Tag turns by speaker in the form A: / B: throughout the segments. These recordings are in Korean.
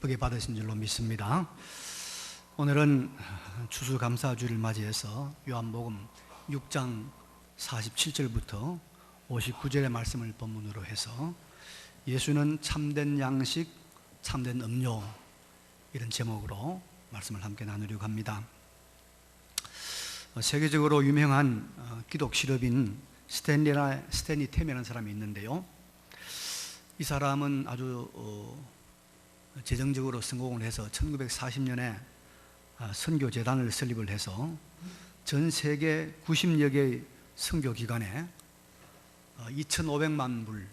A: 기쁘게 받으신 줄로 믿습니다. 오늘은 추수감사주를 맞이해서 요한복음 6장 47절부터 59절의 말씀을 본문으로 해서 예수는 참된 양식, 참된 음료, 이런 제목으로 말씀을 함께 나누려고 합니다. 세계적으로 유명한 기독 실업인 스탠리 템이라는 사람이 있는데요, 이 사람은 아주 재정적으로 성공을 해서 1940년에 선교재단을 설립을 해서 전 세계 90여 개의 선교기관에 2,500만 불,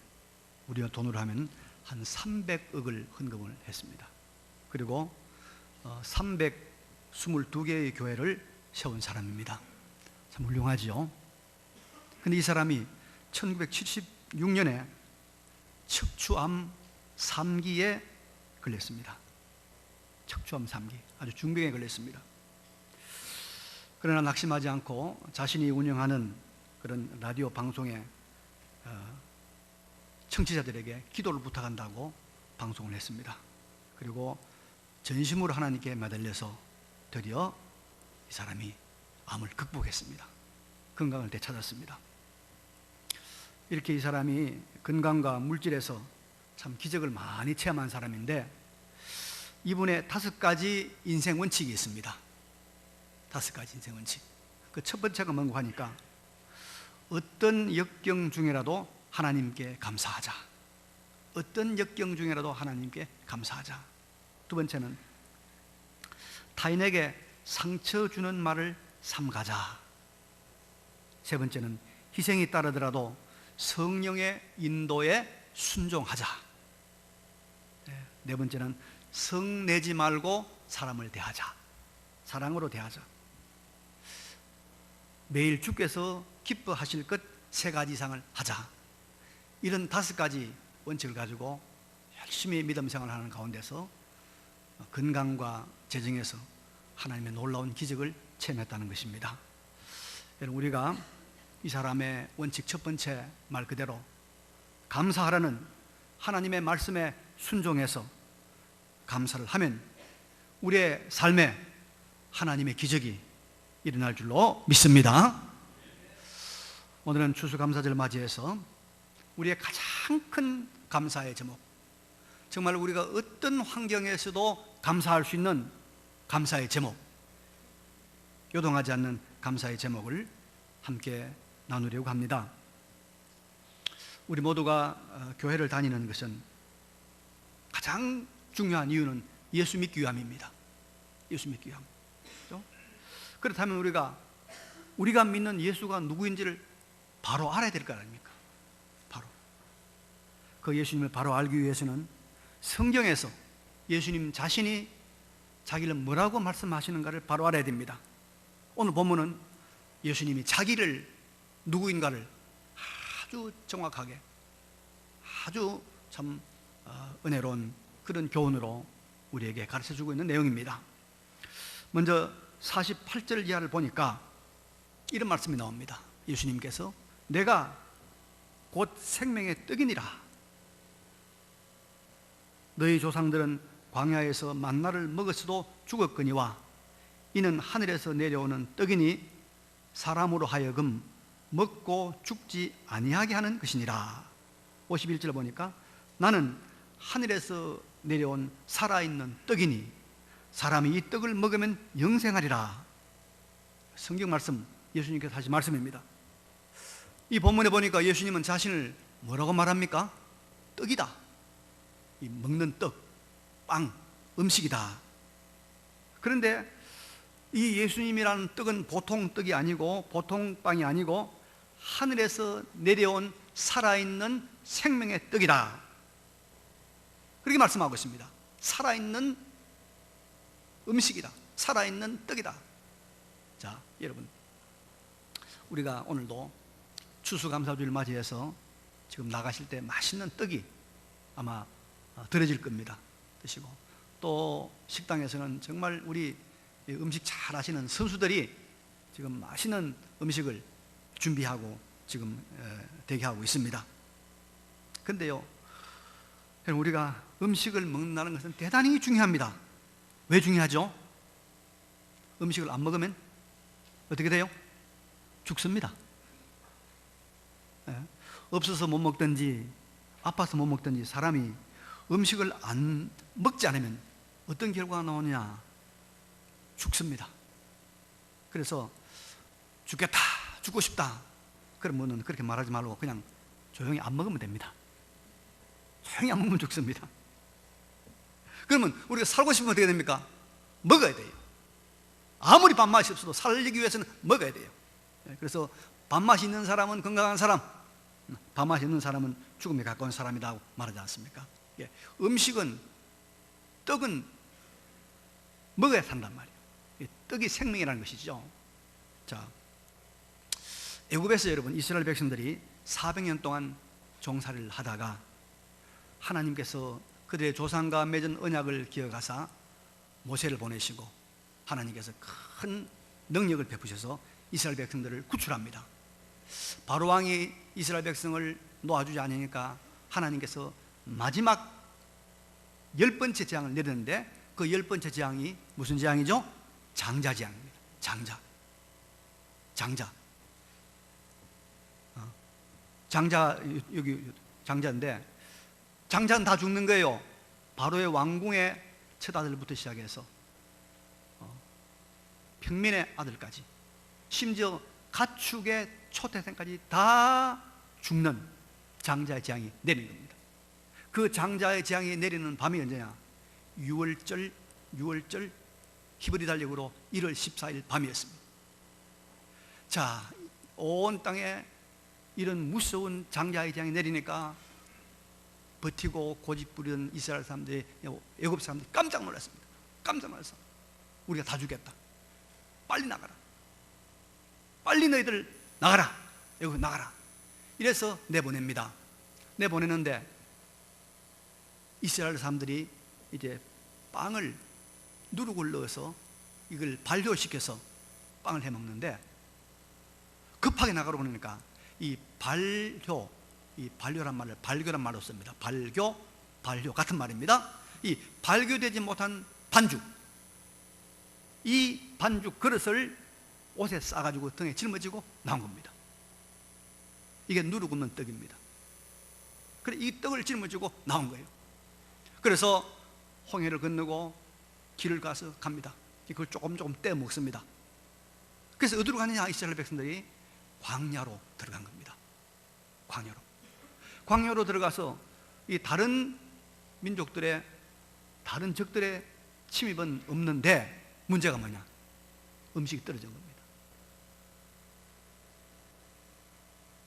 A: 우리가 돈으로 하면 한 300억을 헌금을 했습니다. 그리고 322개의 교회를 세운 사람입니다. 참 훌륭하죠. 그런데 이 사람이 1976년에 척추암 3기에 걸렸습니다. 척추암 3기, 아주 중병에 걸렸습니다. 그러나 낙심하지 않고 자신이 운영하는 그런 라디오 방송에 청취자들에게 기도를 부탁한다고 방송을 했습니다. 그리고 전심으로 하나님께 매달려서 드디어 이 사람이 암을 극복했습니다. 건강을 되찾았습니다. 이렇게 이 사람이 건강과 물질에서 참 기적을 많이 체험한 사람인데, 이분의 5가지 인생 원칙이 있습니다. 5가지 인생 원칙. 그 첫 번째가 뭔가 하니까 어떤 역경 중에라도 하나님께 감사하자. 어떤 역경 중에라도 하나님께 감사하자. 두 번째는 타인에게 상처 주는 말을 삼가자. 세 번째는 희생이 따르더라도 성령의 인도에 순종하자. 네 번째는 성내지 말고 사람을 대하자. 사랑으로 대하자. 매일 주께서 기뻐하실 것 3가지 이상을 하자. 이런 5가지 원칙을 가지고 열심히 믿음 생활을 하는 가운데서 건강과 재정에서 하나님의 놀라운 기적을 체험했다는 것입니다. 여러분, 우리가 이 사람의 원칙 첫 번째 말 그대로 감사하라는 하나님의 말씀에 순종해서 감사를 하면 우리의 삶에 하나님의 기적이 일어날 줄로 믿습니다. 오늘은 추수감사절을 맞이해서 우리의 가장 큰 감사의 제목, 정말 우리가 어떤 환경에서도 감사할 수 있는 감사의 제목, 요동하지 않는 감사의 제목을 함께 나누려고 합니다. 우리 모두가 교회를 다니는 것은 가장 중요한 이유는 예수 믿기 위함입니다. 예수 믿기 위함. 그렇죠? 그렇다면 우리가 믿는 예수가 누구인지를 바로 알아야 될 거 아닙니까? 바로 그 예수님을 바로 알기 위해서는 성경에서 예수님 자신이 자기를 뭐라고 말씀하시는가를 바로 알아야 됩니다. 오늘 본문은 예수님이 자기를 누구인가를 아주 정확하게, 아주 참 은혜로운 그런 교훈으로 우리에게 가르쳐주고 있는 내용입니다. 먼저 48절 이하를 보니까 이런 말씀이 나옵니다. 예수님께서 내가 곧 생명의 떡이니라. 너희 조상들은 광야에서 만나를 먹었어도 죽었거니와 이는 하늘에서 내려오는 떡이니 사람으로 하여금 먹고 죽지 아니하게 하는 것이니라. 51절 보니까 나는 하늘에서 내려온 살아있는 떡이니 사람이 이 떡을 먹으면 영생하리라. 성경 말씀, 예수님께서 하신 말씀입니다. 이 본문에 보니까 예수님은 자신을 뭐라고 말합니까? 떡이다. 이 먹는 떡, 빵, 음식이다. 그런데 이 예수님이라는 떡은 보통 떡이 아니고 보통 빵이 아니고 하늘에서 내려온 살아있는 생명의 떡이다. 그렇게 말씀하고 있습니다. 살아있는 음식이다. 살아있는 떡이다. 자, 여러분, 우리가 오늘도 추수감사주를 맞이해서 지금 나가실 때 맛있는 떡이 아마 들어질 겁니다. 드시고 또 식당에서는 정말 우리 음식 잘 하시는 선수들이 지금 맛있는 음식을 준비하고 지금 대기하고 있습니다. 근데요, 우리가 음식을 먹는다는 것은 대단히 중요합니다. 왜 중요하죠? 음식을 안 먹으면 어떻게 돼요? 죽습니다. 없어서 못 먹든지 아파서 못 먹든지 사람이 음식을 안 먹지 않으면 어떤 결과가 나오느냐? 죽습니다. 그래서 죽겠다, 죽고 싶다 그러면 그렇게 말하지 말고 그냥 조용히 안 먹으면 됩니다. 조용히 안 먹으면 죽습니다. 그러면 우리가 살고 싶으면 어떻게 됩니까? 먹어야 돼요. 아무리 밥맛이 없어도 살기 위해서는 먹어야 돼요. 그래서 밥맛이 있는 사람은 건강한 사람, 밥맛이 있는 사람은 죽음에 가까운 사람이라고 말하지 않습니까? 음식은, 떡은 먹어야 산단 말이에요. 떡이 생명이라는 것이죠. 자, 애굽에서 여러분 이스라엘 백성들이 400년 동안 종살이를 하다가 하나님께서 그들의 조상과 맺은 언약을 기억하사 모세를 보내시고 하나님께서 큰 능력을 베푸셔서 이스라엘 백성들을 구출합니다. 바로 왕이 이스라엘 백성을 놓아주지 않으니까 하나님께서 마지막 10번째 재앙을 내렸는데 그 10번째 재앙이 무슨 재앙이죠? 장자 재앙입니다. 장자, 여기 장자인데 장자는 다 죽는 거예요. 바로의 왕궁의 첫 아들부터 시작해서 평민의 아들까지, 심지어 가축의 초태생까지 다 죽는 장자의 재앙이 내리는 겁니다. 그 장자의 재앙이 내리는 밤이 언제냐? 6월절 히브리 달력으로 1월 14일 밤이었습니다. 자, 온 땅에 이런 무서운 장자의 재앙이 내리니까 버티고 고집부리던 이스라엘 사람들이, 애굽 사람들이 깜짝 놀랐습니다. 깜짝 놀라서 우리가 다 죽겠다, 빨리 나가라, 빨리 너희들 나가라, 애굽 나가라, 이래서 내보냅니다. 내보내는데 이스라엘 사람들이 이제 빵을 누룩을 넣어서 이걸 발효시켜서 빵을 해먹는데 급하게 나가러 그러니까 이 발효란 말을 발교란 말로 씁니다. 발교 같은 말입니다. 이 발교되지 못한 반죽, 이 반죽 그릇을 옷에 싸가지고 등에 짊어지고 나온 겁니다. 이게 누룩 없는 떡입니다. 그래 이 떡을 짊어지고 나온 거예요. 그래서 홍해를 건너고 길을 가서 갑니다. 그걸 조금 떼어 먹습니다. 그래서 어디로 가느냐? 이스라엘 백성들이 광야로 들어간 겁니다. 광야로 들어가서 이 다른 민족들의, 다른 적들의 침입은 없는데 문제가 뭐냐? 음식이 떨어진 겁니다.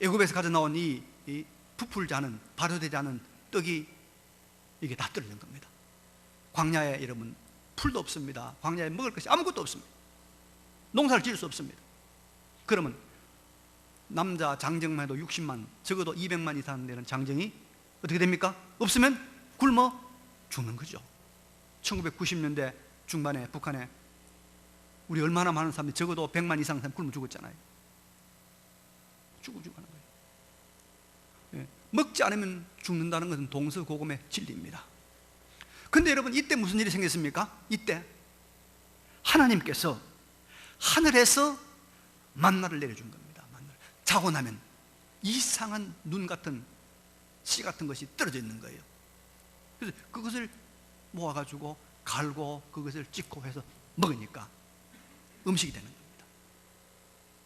A: 애굽에서 가져 나온 이 부풀지 않은, 발효되지 않은 떡이 이게 다 떨어진 겁니다. 광야에 여러분 풀도 없습니다. 광야에 먹을 것이 아무것도 없습니다. 농사를 지을 수 없습니다. 그러면 남자 장정만 해도 60만, 적어도 200만 이상 되는 장정이 어떻게 됩니까? 없으면 굶어 죽는 거죠. 1990년대 중반에 북한에 우리 얼마나 많은 사람들이 적어도 100만 이상 사람 굶어 죽었잖아요. 죽어 하는 거예요. 먹지 않으면 죽는다는 것은 동서고금의 진리입니다. 근데 여러분 이때 무슨 일이 생겼습니까? 이때 하나님께서 하늘에서 만나를 내려준 겁니다. 자고 나면 이상한 눈 같은 씨 같은 것이 떨어져 있는 거예요. 그래서 그것을 모아가지고 갈고 그것을 찍고 해서 먹으니까 음식이 되는 겁니다.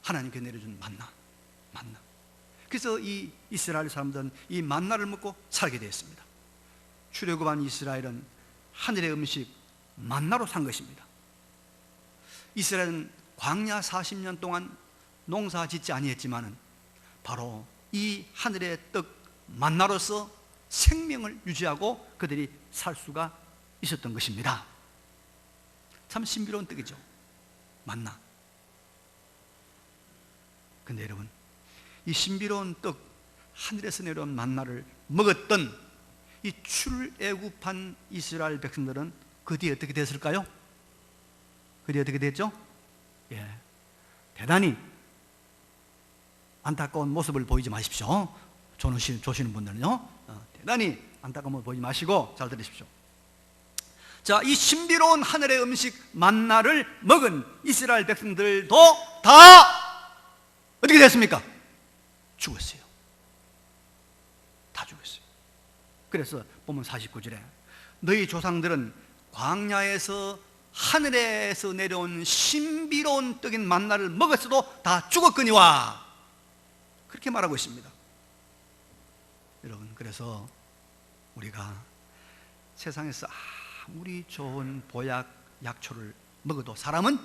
A: 하나님께 내려준 만나. 그래서 이 이스라엘 사람들은 이 만나를 먹고 살게 되었습니다. 출애굽한 이스라엘은 하늘의 음식 만나로 산 것입니다. 이스라엘은 광야 40년 동안 농사 짓지 아니했지만은 바로 이 하늘의 떡 만나로서 생명을 유지하고 그들이 살 수가 있었던 것입니다. 참 신비로운 떡이죠, 만나. 근데 여러분, 이 신비로운 떡, 하늘에서 내려온 만나를 먹었던 이 출애굽한 이스라엘 백성들은 그 뒤에 어떻게 됐을까요? 그 뒤에 어떻게 됐죠? 대단히 안타까운 모습을 보이지 마십시오. 조시는 분들은요, 대단히 안타까운 보지 마시고 잘 들으십시오. 자, 이 신비로운 하늘의 음식 만나를 먹은 이스라엘 백성들도 다 어떻게 됐습니까? 죽었어요. 다 죽었어요. 그래서 보면 49절에 너희 조상들은 광야에서 하늘에서 내려온 신비로운 떡인 만나를 먹었어도 다 죽었거니와, 그렇게 말하고 있습니다. 여러분, 그래서 우리가 세상에서 아무리 좋은 보약, 약초를 먹어도 사람은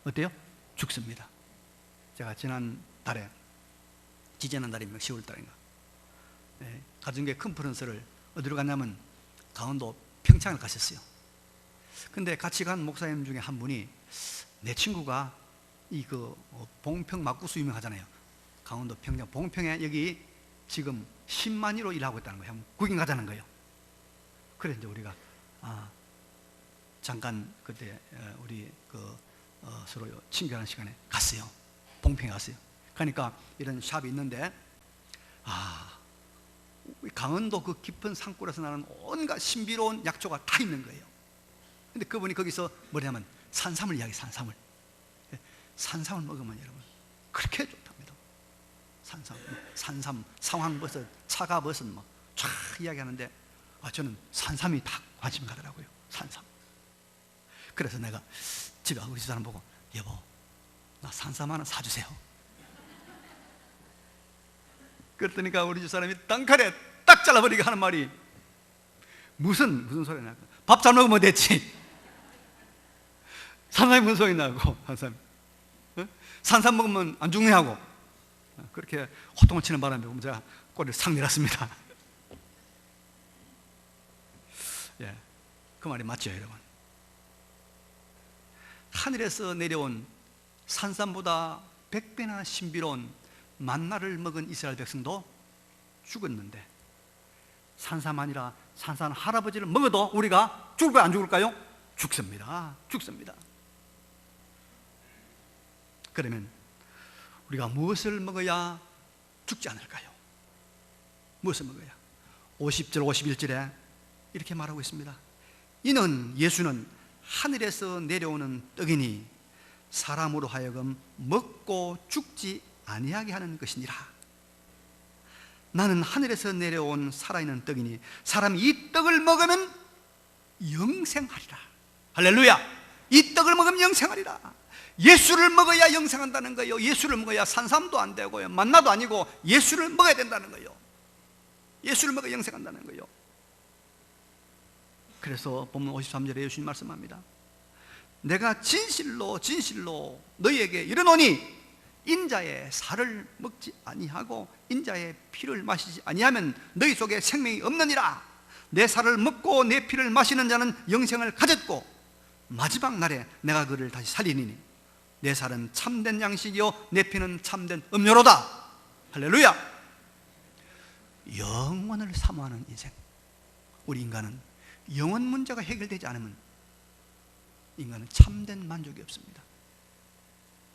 A: 어때요? 죽습니다. 제가 지난달에, 지지난달입니다. 10월달인가, 가정교회 컨퍼런스를 어디로 갔냐면 강원도 평창을 갔었어요. 근데 같이 간 목사님 중에 한 분이, 내 친구가 봉평 막국수 유명하잖아요. 강원도 평창 봉평에 여기 지금 10만이로 일하고 있다는 거예요. 구경 가자는 거예요. 그래서 이제 우리가 잠깐 그때 우리 서로 친교하는 시간에 갔어요. 봉평에 갔어요. 그러니까 이런 샵이 있는데, 강원도 그 깊은 산골에서 나는 온갖 신비로운 약초가 다 있는 거예요. 근데 그분이 거기서 뭐냐면 산삼을 이야기해요. 산삼을 먹으면 여러분 그렇게 좋답니다. 산삼, 상황버섯, 차가버섯 쫙 이야기하는데, 저는 산삼이 다 관심 가더라고요. 산삼. 그래서 내가 집에 우리 집사람 보고, 여보, 나 산삼 하나 사주세요. 그랬더니까 우리 집사람이 땅칼에 딱 잘라버리게 하는 말이, 무슨 소리 나고, 밥 잘 먹으면 됐지. 산삼이 무슨 소리 나고, 산삼 먹으면 안 죽네 하고, 그렇게 호통을 치는 바람에 제가 꼬리를 싹 내렸습니다. 예, 그 말이 맞죠, 여러분? 하늘에서 내려온 산삼보다 100배나 신비로운 만나를 먹은 이스라엘 백성도 죽었는데, 산삼 아니라 산삼 할아버지를 먹어도 우리가 죽을까요, 안 죽을까요? 죽습니다. 그러면 우리가 무엇을 먹어야 죽지 않을까요? 무엇을 먹어야? 50절 51절에 이렇게 말하고 있습니다. 이는 예수는 하늘에서 내려오는 떡이니 사람으로 하여금 먹고 죽지 아니하게 하는 것이니라. 나는 하늘에서 내려온 살아있는 떡이니 사람이 이 떡을 먹으면 영생하리라. 할렐루야. 이 떡을 먹으면 영생하리라. 예수를 먹어야 영생한다는 거예요. 예수를 먹어야 산삼도 안 되고요, 만나도 아니고 예수를 먹어야 된다는 거예요. 예수를 먹어야 영생한다는 거예요. 그래서 본문 53절에 예수님 말씀합니다. 내가 진실로 너희에게 이르노니 인자의 살을 먹지 아니하고 인자의 피를 마시지 아니하면 너희 속에 생명이 없느니라. 내 살을 먹고 내 피를 마시는 자는 영생을 가졌고 마지막 날에 내가 그를 다시 살리니니 내 살은 참된 양식이요 내 피는 참된 음료로다. 할렐루야. 영원을 사모하는 인생. 우리 인간은 영원 문제가 해결되지 않으면 인간은 참된 만족이 없습니다.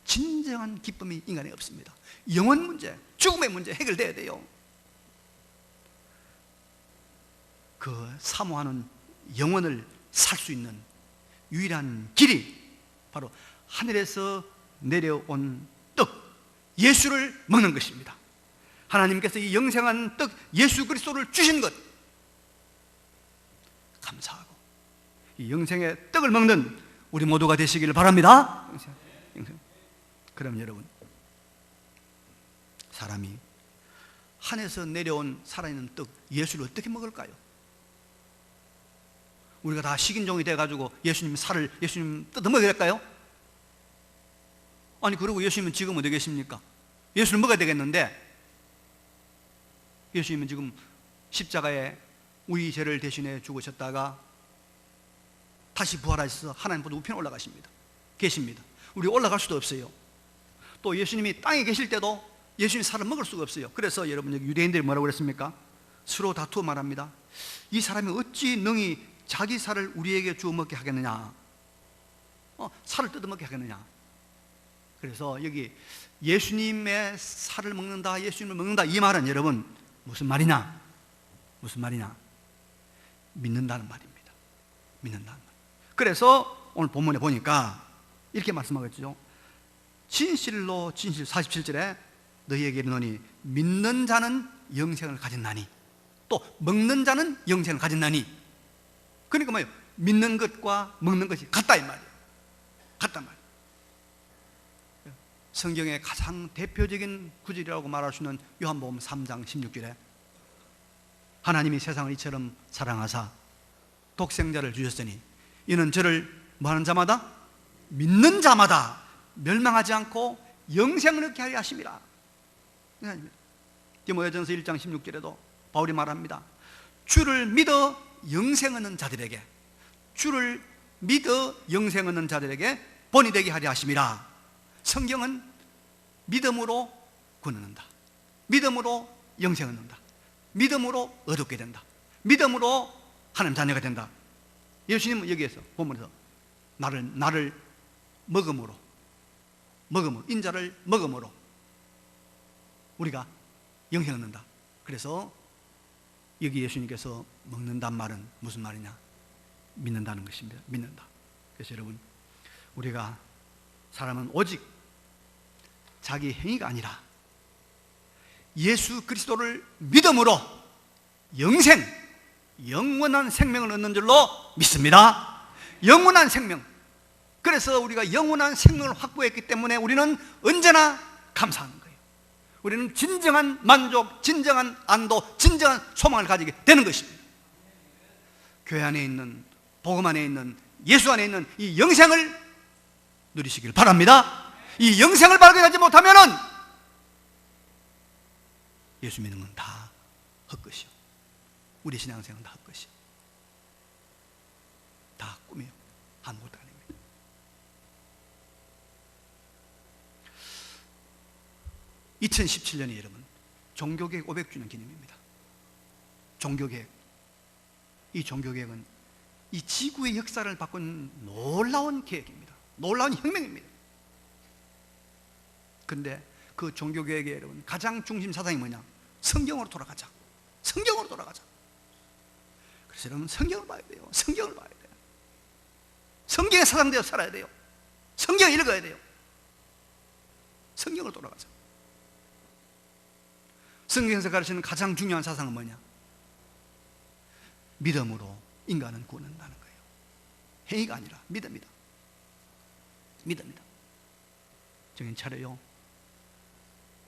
A: 진정한 기쁨이 인간에 없습니다. 영원 문제, 죽음의 문제 해결돼야 돼요. 그 사모하는 영원을 살 수 있는 유일한 길이 바로 하늘에서 내려온 떡, 예수를 먹는 것입니다. 하나님께서 이 영생한 떡 예수 그리스도를 주신 것 감사하고 이 영생의 떡을 먹는 우리 모두가 되시기를 바랍니다. 그럼 여러분, 사람이 하늘에서 내려온 살아있는 떡 예수를 어떻게 먹을까요? 우리가 다 식인종이 돼가지고 예수님 살을 예수님 뜯어먹어야 될까요? 아니, 그리고 예수님은 지금 어디 계십니까? 예수를 먹어야 되겠는데 예수님은 지금 십자가에 우리 죄를 대신해 죽으셨다가 다시 부활하셔서 하나님보다 우편에 올라가십니다. 계십니다. 우리 올라갈 수도 없어요. 또 예수님이 땅에 계실 때도 예수님 살을 먹을 수가 없어요. 그래서 여러분, 여기 유대인들이 뭐라고 그랬습니까? 서로 다투어 말합니다. 이 사람이 어찌 능히 자기 살을 우리에게 주어 먹게 하겠느냐, 살을 뜯어 먹게 하겠느냐. 그래서 여기 예수님의 살을 먹는다, 예수님을 먹는다, 이 말은 여러분 무슨 말이냐? 무슨 말이냐? 믿는다는 말입니다. 믿는다는 말. 그래서 오늘 본문에 보니까 이렇게 말씀하겠죠. 진실로 진실 47절에 너희에게 이르노니 믿는 자는 영생을 가졌나니 또 먹는 자는 영생을 가졌나니. 그러니까 뭐예요? 믿는 것과 먹는 것이 같다 이 말이에요. 같단 말이에요. 성경의 가장 대표적인 구절이라고 말할 수 있는 요한복음 3장 16절에 하나님이 세상을 이처럼 사랑하사 독생자를 주셨으니 이는 저를 뭐하는 자마다 믿는 자마다 멸망하지 않고 영생을 얻게 하려 하심이라. 디모데전서 1장 16절에도 바울이 말합니다. 주를 믿어 영생 얻는 자들에게, 주를 믿어 영생 얻는 자들에게 본이 되게 하려 하심이라. 성경은 믿음으로 구원 얻는다, 믿음으로 영생 얻는다, 믿음으로 얻게 된다, 믿음으로 하나님 자녀가 된다. 예수님은 여기에서 보면서 나를 먹음으로 인자를 먹음으로 우리가 영생 얻는다. 그래서 여기 예수님께서 먹는단 말은 무슨 말이냐? 믿는다는 것입니다. 믿는다. 그래서 여러분, 우리가 사람은 오직 자기 행위가 아니라 예수 그리스도를 믿음으로 영생, 영원한 생명을 얻는 줄로 믿습니다. 영원한 생명. 그래서 우리가 영원한 생명을 확보했기 때문에 우리는 언제나 감사하는 거예요. 우리는 진정한 만족, 진정한 안도, 진정한 소망을 가지게 되는 것입니다. 교회 안에 있는, 복음 안에 있는, 예수 안에 있는 이 영생을 누리시길 바랍니다. 이 영생을 발견하지 못하면은 예수 믿는 건 다 헛것이요, 우리 신앙생활은 다 헛것이요, 다 꿈이요, 아무것도 아닙니다. (2017년이) 여러분, 종교개혁 500주년 기념입니다. 종교개혁, 이 종교개혁은 이 지구의 역사를 바꾼 놀라운 계획입니다. 놀라운 혁명입니다. 근데 그 종교개혁의 여러분 가장 중심 사상이 뭐냐? 성경으로 돌아가자. 성경으로 돌아가자. 그래서 여러분, 성경을 봐야 돼요. 성경을 봐야 돼요. 성경에 사상되어 살아야 돼요. 성경 읽어야 돼요. 성경으로 돌아가자. 성경에서 가르치는 가장 중요한 사상은 뭐냐? 믿음으로 인간은 구원한다는 거예요. 행위가 아니라 믿음이다. 믿음이다. 정신 차려요.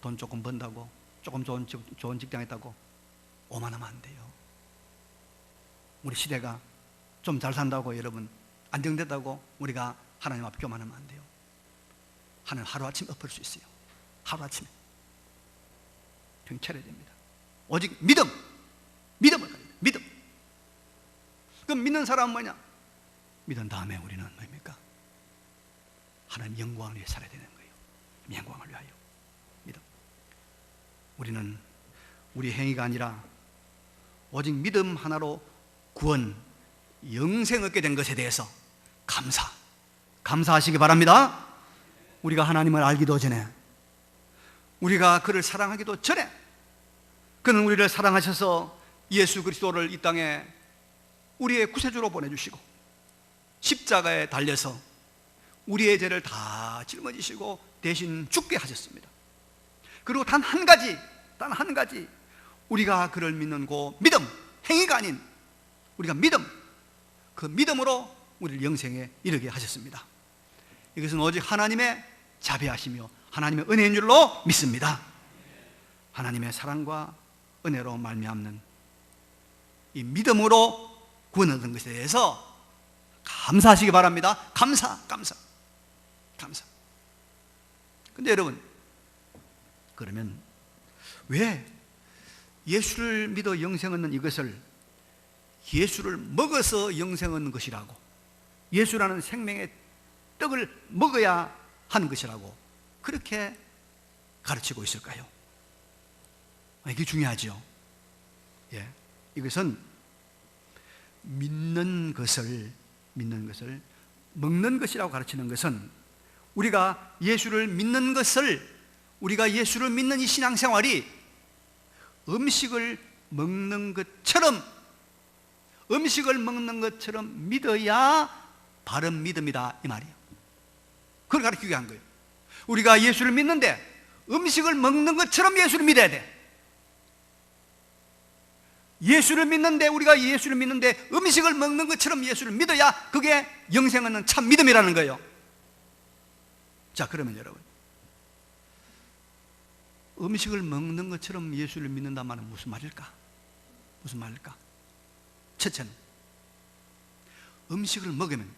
A: 돈 조금 번다고, 조금 좋은 직장 있다고 오만하면 안 돼요. 우리 시대가 좀 잘 산다고 여러분 안정됐다고 우리가 하나님 앞에 교만하면 안 돼요. 하나님 하루아침 엎을 수 있어요. 하루아침에. 정신 차려야 됩니다. 오직 믿음을 가져야 돼요. 믿음. 그럼 믿는 사람은 뭐냐? 믿은 다음에 우리는 뭡니까? 하나님 영광을 위해 살아야 되는 거예요. 영광을 위하여. 믿음. 우리는 우리 행위가 아니라 오직 믿음 하나로 구원, 영생 얻게 된 것에 대해서 감사하시기 바랍니다. 우리가 하나님을 알기도 전에, 우리가 그를 사랑하기도 전에 그는 우리를 사랑하셔서 예수 그리스도를 이 땅에 우리의 구세주로 보내주시고 십자가에 달려서 우리의 죄를 다 짊어지시고 대신 죽게 하셨습니다. 그리고 단 한 가지 우리가 그를 믿는 그 믿음, 행위가 아닌 우리가 믿음, 그 믿음으로 우리를 영생에 이르게 하셨습니다. 이것은 오직 하나님의 자비하시며 하나님의 은혜인 줄로 믿습니다. 하나님의 사랑과 은혜로 말미암는 이 믿음으로 구원 얻은 것에 대해서 감사하시기 바랍니다. 감사. 근데 여러분, 그러면 왜 예수를 믿어 영생 얻는 이것을 예수를 먹어서 영생 얻는 것이라고, 예수라는 생명의 떡을 먹어야 하는 것이라고 그렇게 가르치고 있을까요? 이게 중요하죠. 이것은 믿는 것을 먹는 것이라고 가르치는 것은 우리가 예수를 믿는 이 신앙생활이 음식을 먹는 것처럼, 음식을 먹는 것처럼 믿어야 바른 믿음이다 이 말이에요. 그걸 가르치기 위한 거예요. 우리가 예수를 믿는데 음식을 먹는 것처럼 예수를 믿어야 돼. 예수를 믿는데, 우리가 예수를 믿는데 음식을 먹는 것처럼 예수를 믿어야 그게 영생 얻는 참 믿음이라는 거예요. 자, 그러면 여러분, 음식을 먹는 것처럼 예수를 믿는단 말은 무슨 말일까? 무슨 말일까? 첫째는 음식을 먹으면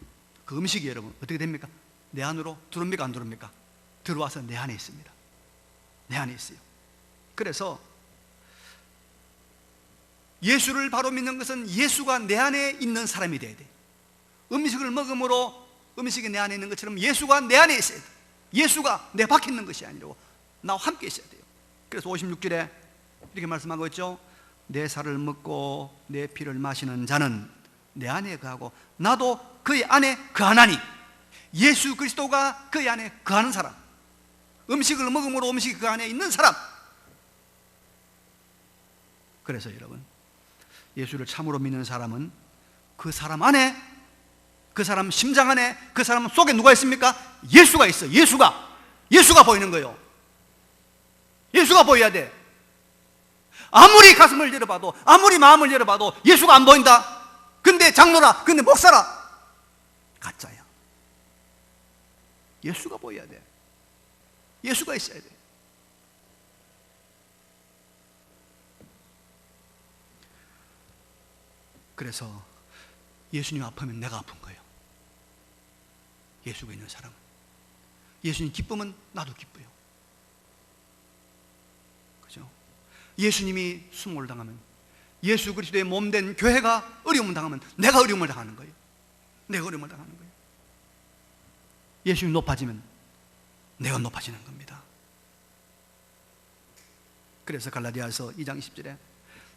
A: 그 음식이 여러분 어떻게 됩니까? 내 안으로 들어옵니까? 안 들어옵니까? 들어와서 내 안에 있습니다. 내 안에 있어요. 그래서 예수를 바로 믿는 것은 예수가 내 안에 있는 사람이 돼야 돼. 음식을 먹음으로 음식이 내 안에 있는 것처럼 예수가 내 안에 있어야 돼. 예수가 내 밖에 있는 것이 아니고 나와 함께 있어야 돼요. 그래서 56절에 이렇게 말씀하고 있죠. 내 살을 먹고 내 피를 마시는 자는 내 안에 거하고 나도 그의 안에 거하나니. 예수 그리스도가 그의 안에 거하는 사람, 음식을 먹음으로 음식이 그 안에 있는 사람. 그래서 여러분, 예수를 참으로 믿는 사람은 그 사람 안에, 그 사람 심장 안에, 그 사람 속에 누가 있습니까? 예수가 있어요. 예수가 보이는 거예요. 예수가 보여야 돼. 아무리 가슴을 열어봐도, 아무리 마음을 열어봐도 예수가 안 보인다? 근데 장로라, 근데 목사라, 가짜야. 예수가 보여야 돼. 예수가 있어야 돼. 그래서 예수님 아프면 내가 아픈 거예요. 예수가 있는 사람은. 예수님 기쁘면 나도 기뻐요. 그죠? 예수님이 수모를 당하면, 예수 그리스도의 몸된 교회가 어려움을 당하면 내가 어려움을 당하는 거예요. 내가 어려움을 당하는 거예요. 예수님이 높아지면 내가 높아지는 겁니다. 그래서 갈라디아서 2장 20절에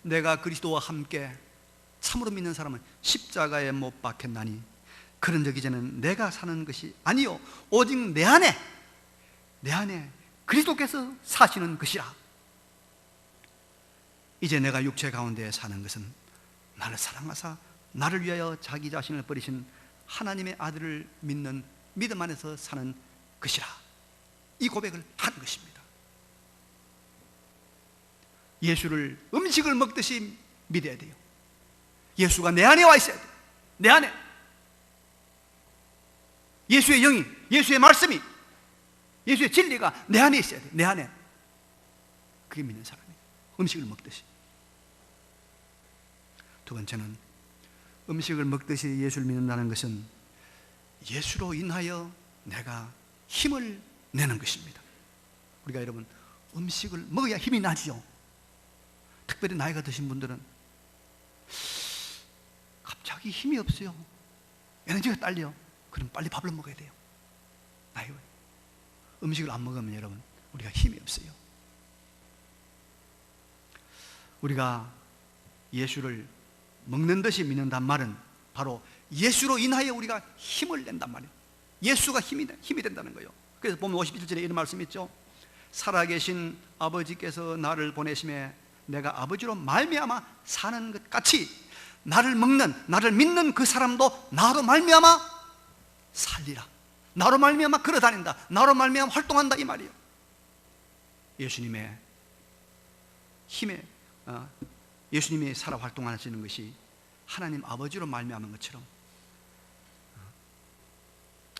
A: 내가 그리스도와 함께 참으로 믿는 사람은 십자가에 못 박혔나니 그런 적 이제는 내가 사는 것이 아니요 오직 내 안에 그리스도께서 사시는 것이라. 이제 내가 육체 가운데 사는 것은 나를 사랑하사 나를 위하여 자기 자신을 버리신 하나님의 아들을 믿는 믿음 안에서 사는 것이라. 이 고백을 하는 것입니다. 예수를 음식을 먹듯이 믿어야 돼요. 예수가 내 안에 와 있어야 돼요. 내 안에 예수의 영이, 예수의 말씀이, 예수의 진리가 내 안에 있어야 돼요. 내 안에. 그게 믿는 사람이에요. 음식을 먹듯이. 두 번째는 음식을 먹듯이 예수를 믿는다는 것은 예수로 인하여 내가 힘을 내는 것입니다. 우리가 여러분 음식을 먹어야 힘이 나지요. 특별히 나이가 드신 분들은 갑자기 힘이 없어요. 에너지가 딸려. 그럼 빨리 밥을 먹어야 돼요. 나이가. 음식을 안 먹으면 여러분 우리가 힘이 없어요. 우리가 예수를 먹는 듯이 믿는단 말은 바로 예수로 인하여 우리가 힘을 낸단 말이에요. 예수가 힘이 된다는 거예요. 그래서 보면 51절에 이런 말씀이 있죠. 살아계신 아버지께서 나를 보내심에 내가 아버지로 말미암아 사는 것 같이 나를 먹는, 나를 믿는 그 사람도 나로 말미암아 살리라. 나로 말미암아 걸어다닌다. 나로 말미암아 활동한다 이 말이에요. 예수님의 힘에 예수님이 살아 활동하시는 것이 하나님 아버지로 말미암은 것처럼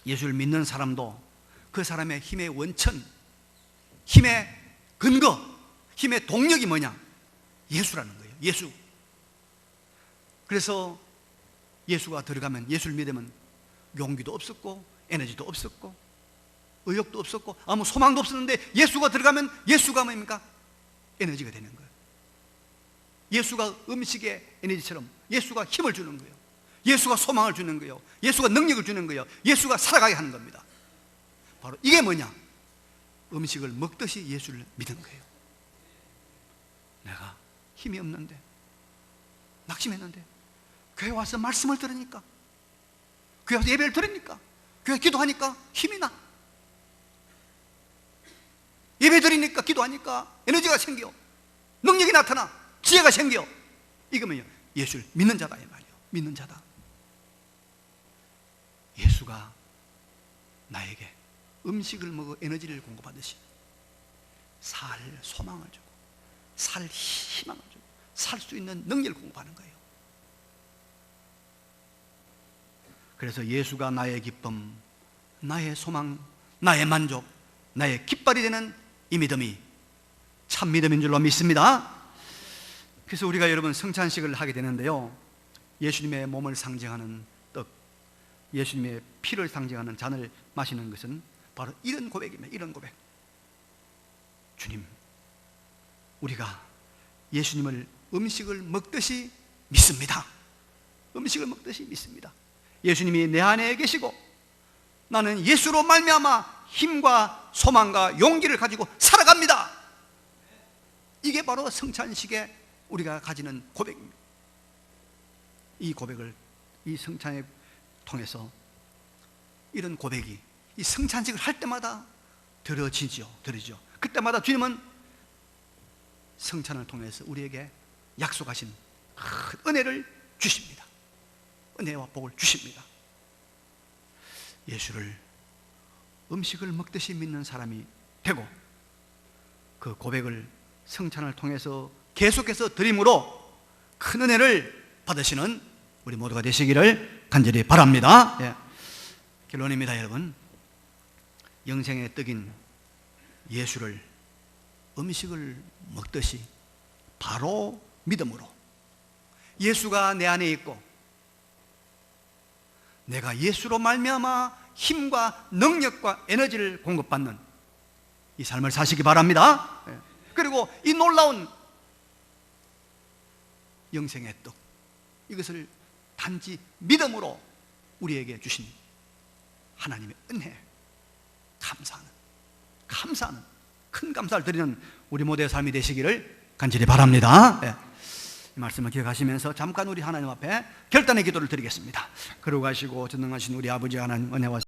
A: 예수를 믿는 사람도 그 사람의 힘의 원천, 힘의 근거, 힘의 동력이 뭐냐? 예수라는 거예요. 예수. 그래서 예수가 들어가면, 예수를 믿으면 용기도 없었고 에너지도 없었고 의욕도 없었고 아무 소망도 없었는데 예수가 들어가면 예수가 뭡니까? 에너지가 되는 거예요. 예수가 음식의 에너지처럼 예수가 힘을 주는 거예요. 예수가 소망을 주는 거예요. 예수가 능력을 주는 거예요. 예수가 살아가게 하는 겁니다. 바로 이게 뭐냐? 음식을 먹듯이 예수를 믿은 거예요. 내가 힘이 없는데, 낙심했는데 교회 와서 말씀을 들으니까, 교회 와서 예배를 들으니까, 교회 기도하니까 힘이 나. 예배 드리니까, 기도하니까 에너지가 생겨. 능력이 나타나. 지혜가 생겨. 이거면요, 예수를 믿는 자다 이 말이에요. 믿는 자다. 예수가 나에게 음식을 먹어 에너지를 공급하듯이 살 소망을 주고 살 희망을 주고 살 수 있는 능력을 공급하는 거예요. 그래서 예수가 나의 기쁨, 나의 소망, 나의 만족, 나의 깃발이 되는 이 믿음이 참 믿음인 줄로 믿습니다. 그래서 우리가 여러분 성찬식을 하게 되는데요, 예수님의 몸을 상징하는 떡, 예수님의 피를 상징하는 잔을 마시는 것은 바로 이런 고백입니다. 이런 고백. 주님, 우리가 예수님을 음식을 먹듯이 믿습니다. 음식을 먹듯이 믿습니다. 예수님이 내 안에 계시고 나는 예수로 말미암아 힘과 소망과 용기를 가지고 살아갑니다. 이게 바로 성찬식에 우리가 가지는 고백입니다. 이 고백을, 이 성찬을 통해서 이런 고백이 이 성찬식을 할 때마다 들어지죠. 그때마다 주님은 성찬을 통해서 우리에게 약속하신 큰 은혜를 주십니다. 은혜와 복을 주십니다. 예수를 음식을 먹듯이 믿는 사람이 되고 그 고백을 성찬을 통해서 계속해서 드림으로 큰 은혜를 받으시는 우리 모두가 되시기를 간절히 바랍니다. 예. 결론입니다, 여러분. 영생의 떡인 예수를 음식을 먹듯이 바로 믿음으로 예수가 내 안에 있고 내가 예수로 말미암아 힘과 능력과 에너지를 공급받는 이 삶을 사시기 바랍니다. 예. 그리고 이 놀라운 영생의 떡, 이것을 단지 믿음으로 우리에게 주신 하나님의 은혜, 감사하는 큰 감사를 드리는 우리 모두의 삶이 되시기를 간절히 바랍니다. 예. 이 말씀을 기억하시면서 잠깐 우리 하나님 앞에 결단의 기도를 드리겠습니다. 그러고 가시고 전능하신 우리 아버지 하나님, 은혜와